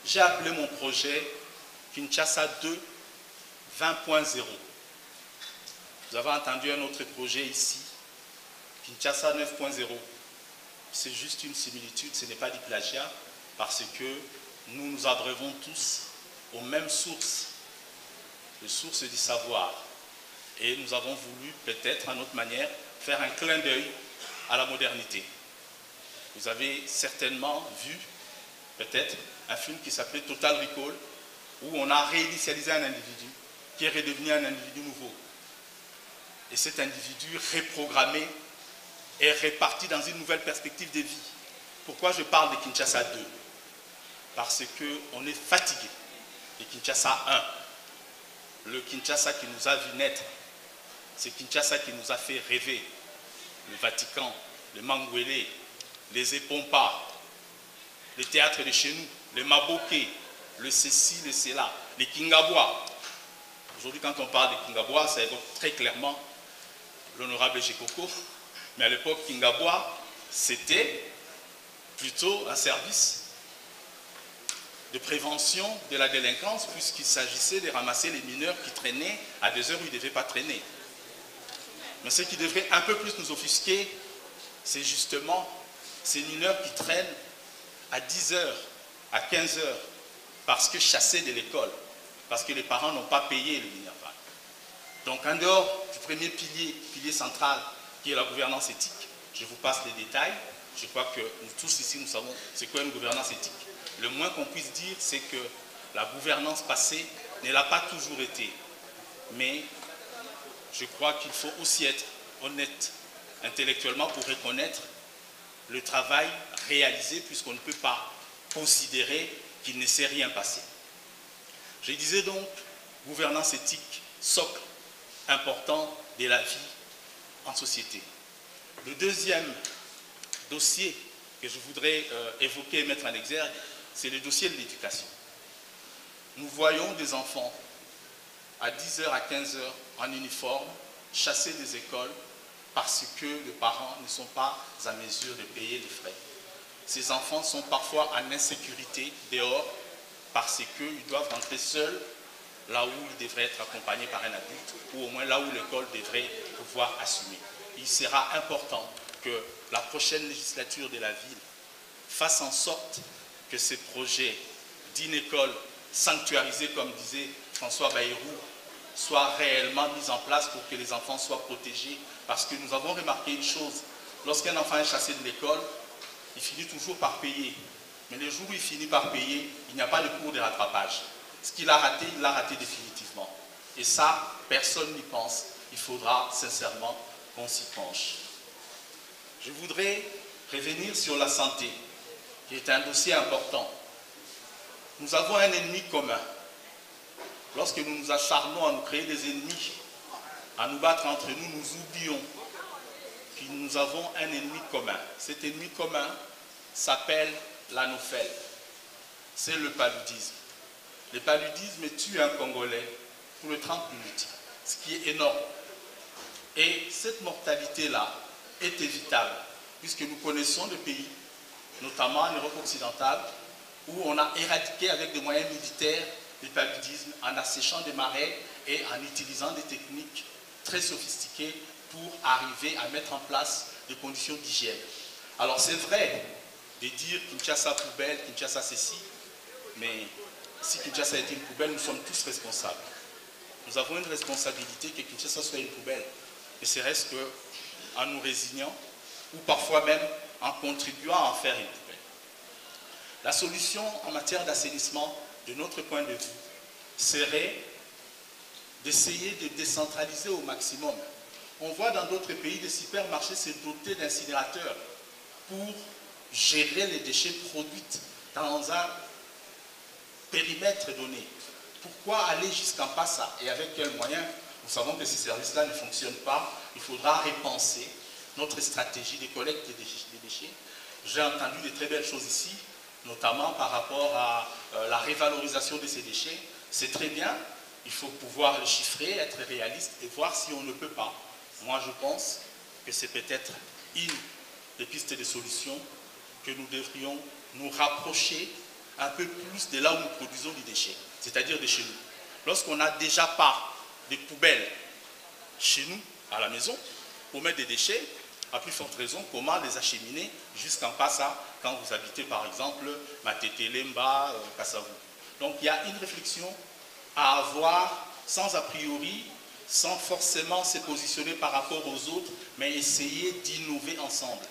J'ai appelé mon projet Kinshasa 2 20.0. Vous avez entendu un autre projet ici, Kinshasa 9.0. C'est juste une similitude, ce n'est pas du plagiat, parce que nous nous abreuvons tous aux mêmes sources, les sources du savoir. Et nous avons voulu, peut-être à notre manière, faire un clin d'œil à la modernité. Vous avez certainement vu, peut-être, un film qui s'appelait Total Recall, où on a réinitialisé un individu qui est redevenu un individu nouveau. Et cet individu reprogrammé est reparti dans une nouvelle perspective de vie. Pourquoi je parle de Kinshasa 2? Parce qu'on est fatigué de Kinshasa 1. Le Kinshasa qui nous a vu naître, c'est Kinshasa qui nous a fait rêver. Le Vatican, le Mangwele, les Epompa, les théâtres de chez nous, le Maboké, le ceci, le cela, les Kingabwa. Aujourd'hui, quand on parle de Kingabwa, ça évoque très clairement l'honorable Jekoko. Mais à l'époque, Kingabwa, c'était plutôt un service de prévention de la délinquance, puisqu'il s'agissait de ramasser les mineurs qui traînaient à des heures où ils ne devaient pas traîner. Mais ce qui devrait un peu plus nous offusquer, c'est justement ces mineurs qui traînent à 10 heures, à 15 heures, parce que chassés de l'école, parce que les parents n'ont pas payé le minerval. Donc en dehors du premier pilier central, qui est la gouvernance éthique, je vous passe les détails. Je crois que nous tous ici, nous savons c'est quoi une gouvernance éthique. Le moins qu'on puisse dire, c'est que la gouvernance passée ne l'a pas toujours été. Mais je crois qu'il faut aussi être honnête intellectuellement pour reconnaître le travail réalisé, puisqu'on ne peut pas considérer qu'il ne s'est rien passé. Je disais donc, gouvernance éthique, socle important de la vie en société. Le deuxième dossier que je voudrais évoquer et mettre en exergue, c'est le dossier de l'éducation. Nous voyons des enfants à 10h, à 15h en uniforme, chassés des écoles parce que les parents ne sont pas à mesure de payer les frais. Ces enfants sont parfois en insécurité dehors parce qu'ils doivent rentrer seuls là où ils devraient être accompagnés par un adulte, ou au moins là où l'école devrait pouvoir assumer. Il sera important que la prochaine législature de la ville fasse en sorte que ces projets d'une école sanctuarisée, comme disait François Bayrou, soient réellement mis en place pour que les enfants soient protégés. Parce que nous avons remarqué une chose, lorsqu'un enfant est chassé de l'école, il finit toujours par payer. Mais le jour où il finit par payer, il n'y a pas de cours de rattrapage. Ce qu'il a raté, il l'a raté définitivement. Et ça, personne n'y pense. Il faudra sincèrement qu'on s'y penche. Je voudrais revenir sur la santé, qui est un dossier important. Nous avons un ennemi commun. Lorsque nous nous acharnons à nous créer des ennemis, à nous battre entre nous, nous oublions que nous avons un ennemi commun. Cet ennemi commun s'appelle l'anophèle. C'est le paludisme. Le paludisme tue un Congolais pour le 30 minutes, ce qui est énorme. Et cette mortalité-là est évitable, puisque nous connaissons des pays, notamment en Europe occidentale, où on a éradiqué avec des moyens militaires le paludisme en asséchant des marais et en utilisant des techniques très sophistiquées pour arriver à mettre en place des conditions d'hygiène. Alors c'est vrai de dire Kinshasa poubelle, Kinshasa ceci, mais si Kinshasa a été une poubelle, nous sommes tous responsables. Nous avons une responsabilité que Kinshasa soit une poubelle, ne serait-ce qu'en nous résignant ou parfois même en contribuant à en faire une poubelle. La solution en matière d'assainissement, de notre point de vue, serait d'essayer de décentraliser au maximum. On voit dans d'autres pays des supermarchés se doter d'incinérateurs pour gérer les déchets produits dans un périmètre donné. Pourquoi aller jusqu'en Passa et avec quels moyens? Nous savons que ces services-là ne fonctionnent pas. Il faudra repenser notre stratégie de collecte des déchets. J'ai entendu de très belles choses ici, notamment par rapport à la révalorisation de ces déchets. C'est très bien, il faut pouvoir le chiffrer, être réaliste et voir si on ne peut pas. Moi, je pense que c'est peut-être une des pistes de solutions que nous devrions nous rapprocher un peu plus de là où nous produisons du déchet, c'est-à-dire de chez nous. Lorsqu'on n'a déjà pas de poubelles chez nous, à la maison, pour mettre des déchets, à plus forte raison, comment les acheminer jusqu'en Passa, quand vous habitez par exemple Matete, Lemba, Kassavou. Donc il y a une réflexion à avoir sans a priori, sans forcément se positionner par rapport aux autres, mais essayer d'innover ensemble.